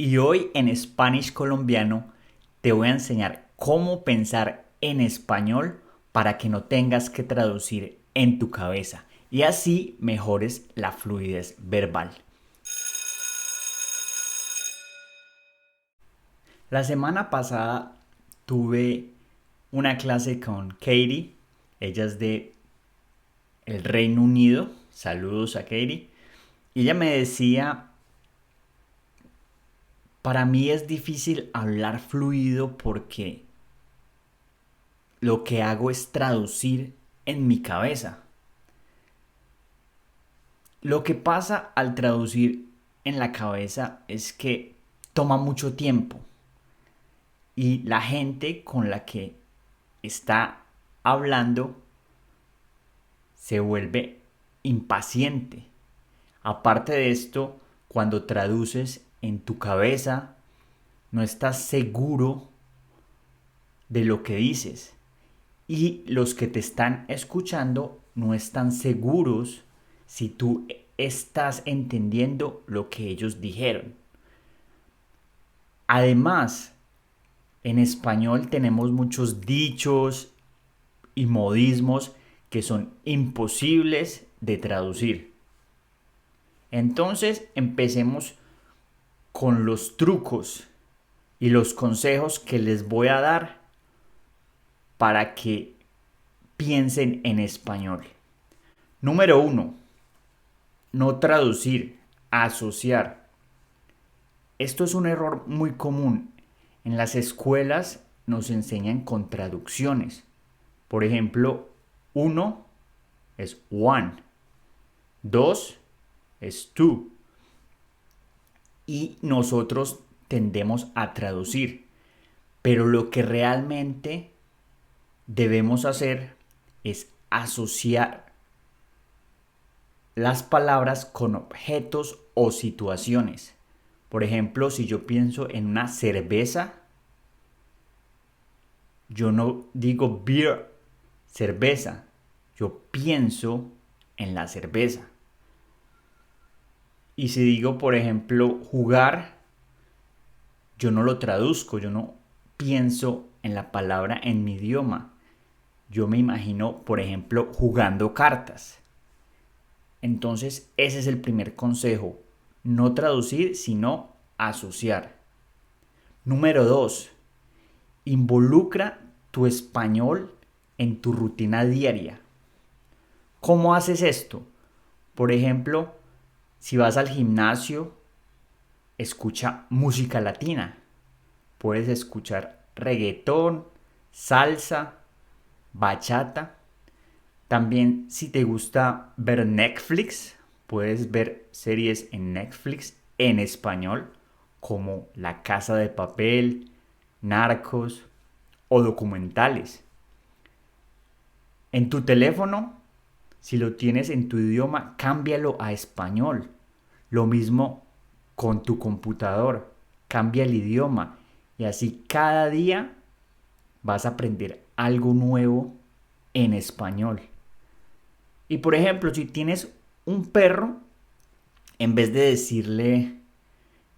Y hoy en Spanish Colombiano te voy a enseñar cómo pensar en español para que no tengas que traducir en tu cabeza y así mejores la fluidez verbal. La semana pasada tuve una clase con Katie, ella es de el Reino Unido, saludos a Katie, y ella me decía, para mí es difícil hablar fluido porque lo que hago es traducir en mi cabeza. Lo que pasa al traducir en la cabeza es que toma mucho tiempo y la gente con la que está hablando se vuelve impaciente. Aparte de esto, cuando traduces en tu cabeza, no estás seguro de lo que dices y los que te están escuchando no están seguros si tú estás entendiendo lo que ellos dijeron. Además, en español tenemos muchos dichos y modismos que son imposibles de traducir. Entonces, empecemos con los trucos y los consejos que les voy a dar para que piensen en español. Número uno, no traducir, asociar. Esto es un error muy común. En las escuelas nos enseñan con traducciones. Por ejemplo, uno es one, dos es two. Y nosotros tendemos a traducir. Pero lo que realmente debemos hacer es asociar las palabras con objetos o situaciones. Por ejemplo, si yo pienso en una cerveza, yo no digo beer, cerveza. Yo pienso en la cerveza. Y si digo, por ejemplo, jugar, yo no lo traduzco, yo no pienso en la palabra en mi idioma. Yo me imagino, por ejemplo, jugando cartas. Entonces, ese es el primer consejo. No traducir, sino asociar. Número 2. Involucra tu español en tu rutina diaria. ¿Cómo haces esto? Por ejemplo, si vas al gimnasio, escucha música latina. Puedes escuchar reggaetón, salsa, bachata. También si te gusta ver Netflix, puedes ver series en Netflix en español como La Casa de Papel, Narcos o documentales. En tu teléfono, si lo tienes en tu idioma, cámbialo a español. Lo mismo con tu computador, cambia el idioma y así cada día vas a aprender algo nuevo en español. Y por ejemplo, si tienes un perro, en vez de decirle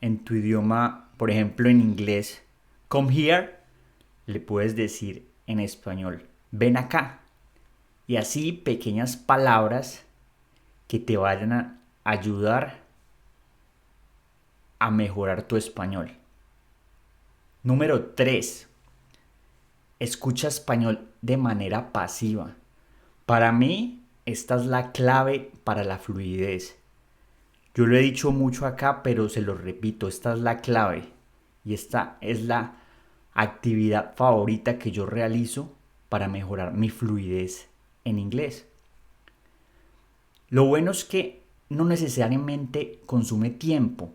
en tu idioma, por ejemplo en inglés, come here, le puedes decir en español, ven acá. Y así pequeñas palabras que te vayan a ayudar a mejorar tu español. Número 3. Escucha español de manera pasiva. Para mí, esta es la clave para la fluidez. Yo lo he dicho mucho acá, pero se lo repito, esta es la clave. Y esta es la actividad favorita que yo realizo para mejorar mi fluidez en inglés. Lo bueno es que no necesariamente consume tiempo.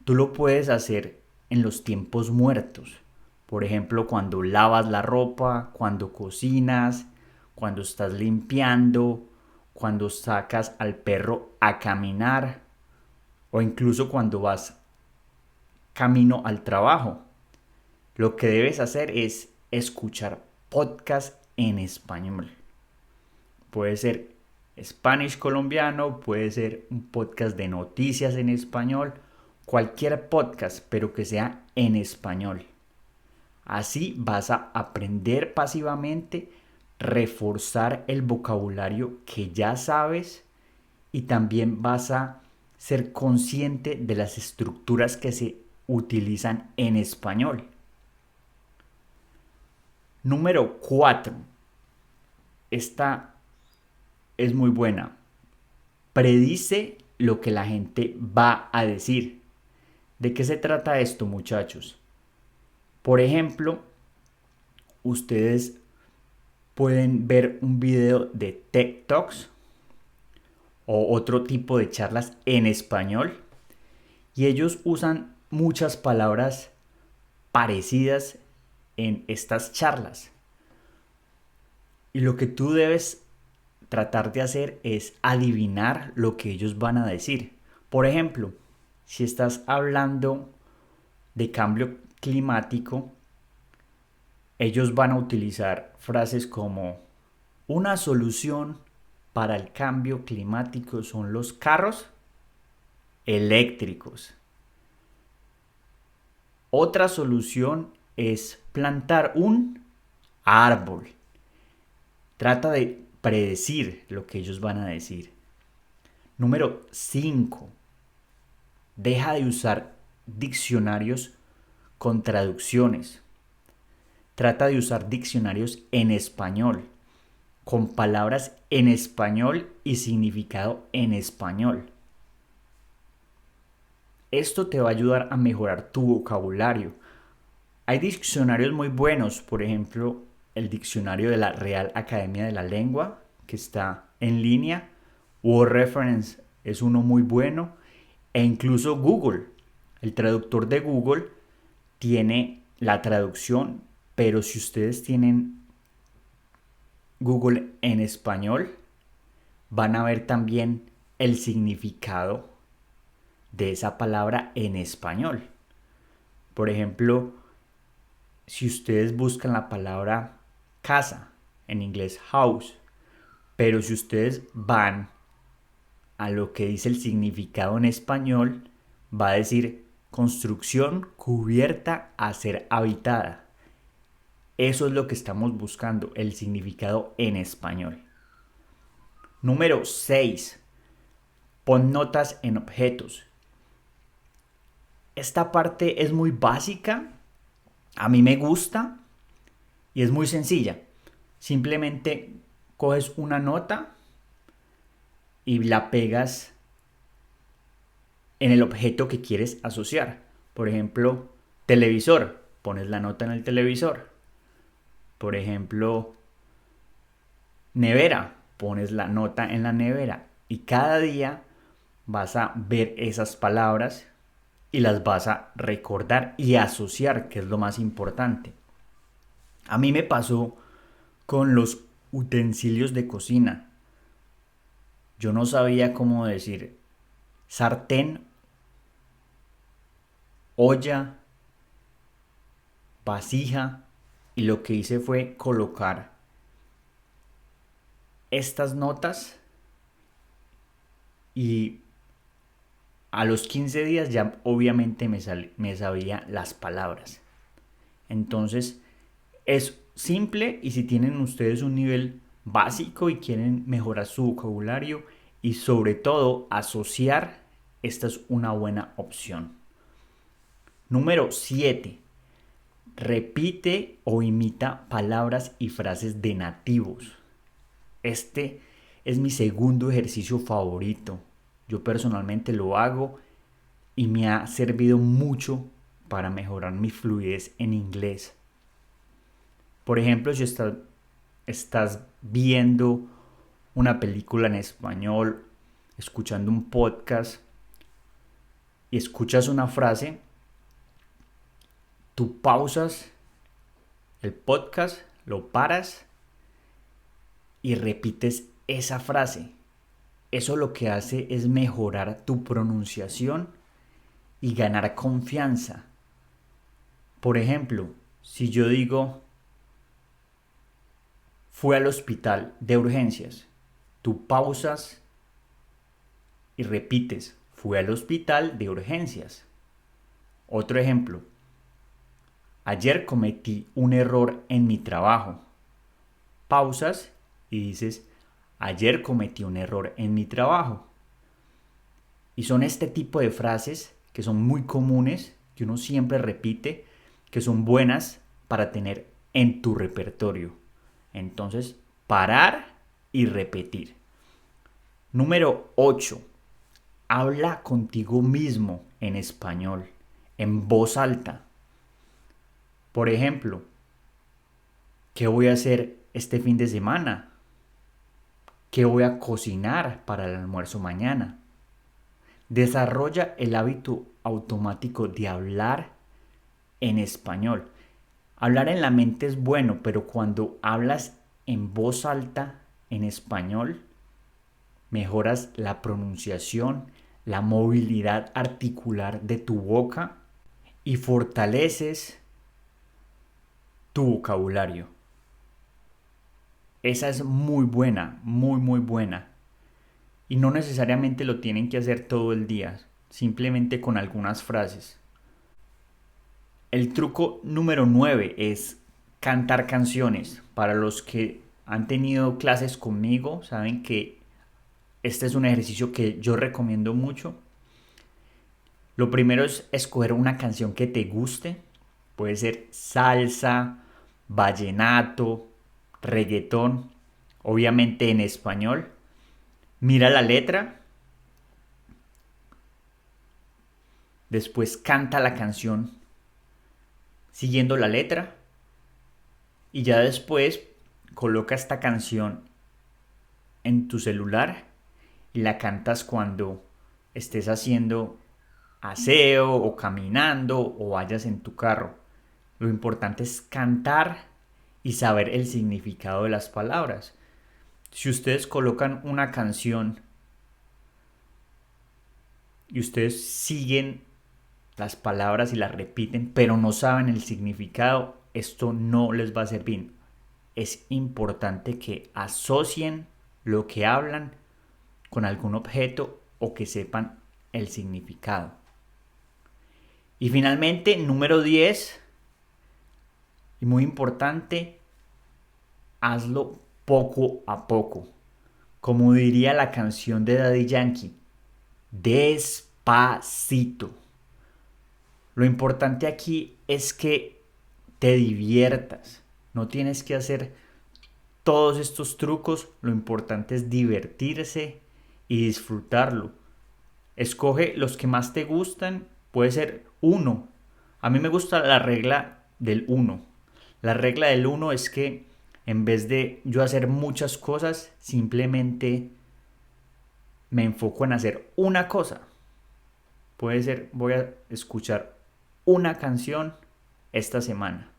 Tú lo puedes hacer en los tiempos muertos. Por ejemplo, cuando lavas la ropa, cuando cocinas, cuando estás limpiando, cuando sacas al perro a caminar o incluso cuando vas camino al trabajo. Lo que debes hacer es escuchar podcast en español. Puede ser Spanish colombiano, puede ser un podcast de noticias en español, cualquier podcast, pero que sea en español. Así vas a aprender pasivamente, reforzar el vocabulario que ya sabes y también vas a ser consciente de las estructuras que se utilizan en español. Número 4. Esta es muy buena. Predice lo que la gente va a decir. ¿De qué se trata esto, muchachos? Por ejemplo, ustedes pueden ver un video de TED Talks o otro tipo de charlas en español y ellos usan muchas palabras parecidas en estas charlas. Y lo que tú debes tratar de hacer es adivinar lo que ellos van a decir. Por ejemplo, si estás hablando de cambio climático, ellos van a utilizar frases como una solución para el cambio climático son los carros eléctricos. Otra solución es plantar un árbol. Trata de predecir lo que ellos van a decir. Número 5. Deja de usar diccionarios con traducciones. Trata de usar diccionarios en español, con palabras en español y significado en español. Esto te va a ayudar a mejorar tu vocabulario. Hay diccionarios muy buenos, por ejemplo, el diccionario de la Real Academia de la Lengua, que está en línea. Word Reference es uno muy bueno. E incluso Google, el traductor de Google, tiene la traducción, pero si ustedes tienen Google en español, van a ver también el significado de esa palabra en español. Por ejemplo, si ustedes buscan la palabra casa, en inglés house, pero si ustedes van a lo que dice el significado en español, va a decir construcción cubierta a ser habitada. Eso es lo que estamos buscando, el significado en español. Número 6. Pon notas en objetos. Esta parte es muy básica, a mí me gusta y es muy sencilla. Simplemente coges una nota y la pegas en el objeto que quieres asociar. Por ejemplo, televisor, pones la nota en el televisor. Por ejemplo, nevera, pones la nota en la nevera. Y cada día vas a ver esas palabras y las vas a recordar y asociar, que es lo más importante. A mí me pasó con los utensilios de cocina. Yo no sabía cómo decir sartén, olla, vasija, y lo que hice fue colocar estas notas y a los 15 días ya obviamente me sabía las palabras. Entonces es simple y si tienen ustedes un nivel básico y quieren mejorar su vocabulario y sobre todo asociar, esta es una buena opción. Número 7. Repite o imita palabras y frases de nativos. Este es mi segundo ejercicio favorito. Yo personalmente lo hago y me ha servido mucho para mejorar mi fluidez en inglés. Por ejemplo, si estás viendo una película en español, escuchando un podcast y escuchas una frase, tú pausas el podcast, lo paras y repites esa frase. Eso lo que hace es mejorar tu pronunciación y ganar confianza. Por ejemplo, si yo digo fue al hospital de urgencias, tú pausas y repites fue al hospital de urgencias. Otro ejemplo. Ayer cometí un error en mi trabajo. Pausas y dices, ayer cometí un error en mi trabajo. Y son este tipo de frases que son muy comunes, que uno siempre repite, que son buenas para tener en tu repertorio. Entonces, parar y repetir. Número 8. Habla contigo mismo en español, en voz alta. Por ejemplo, ¿qué voy a hacer este fin de semana? ¿Qué voy a cocinar para el almuerzo mañana? Desarrolla el hábito automático de hablar en español. Hablar en la mente es bueno, pero cuando hablas en voz alta en español, mejoras la pronunciación, la movilidad articular de tu boca y fortaleces tu vocabulario. Esa es muy buena, muy muy buena. Y no necesariamente lo tienen que hacer todo el día, simplemente con algunas frases. El truco número 9 es cantar canciones. Para los que han tenido clases conmigo, saben que este es un ejercicio que yo recomiendo mucho. Lo primero es escoger una canción que te guste. Puede ser salsa, vallenato, reggaetón, obviamente en español. Mira la letra, después canta la canción siguiendo la letra y ya después coloca esta canción en tu celular y la cantas cuando estés haciendo aseo o caminando o vayas en tu carro. Lo importante es cantar y saber el significado de las palabras. Si ustedes colocan una canción y ustedes siguen las palabras y las repiten, pero no saben el significado, esto no les va a servir. Es importante que asocien lo que hablan con algún objeto o que sepan el significado. Y finalmente, número 10, y muy importante, hazlo poco a poco. Como diría la canción de Daddy Yankee, despacito. Lo importante aquí es que te diviertas. No tienes que hacer todos estos trucos. Lo importante es divertirse y disfrutarlo. Escoge los que más te gustan. Puede ser uno. A mí me gusta la regla del uno. La regla del uno es que en vez de yo hacer muchas cosas, simplemente me enfoco en hacer una cosa. Puede ser, voy a escuchar una canción esta semana.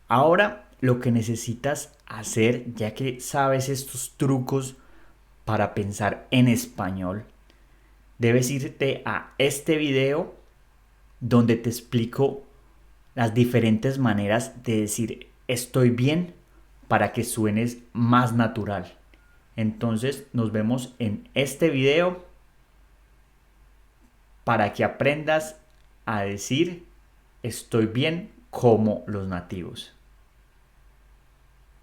Ahora lo que necesitas hacer, ya que sabes estos trucos para pensar en español, debes irte a este video donde te explico las diferentes maneras de decir estoy bien para que suenes más natural. Entonces nos vemos en este video para que aprendas a decir estoy bien como los nativos.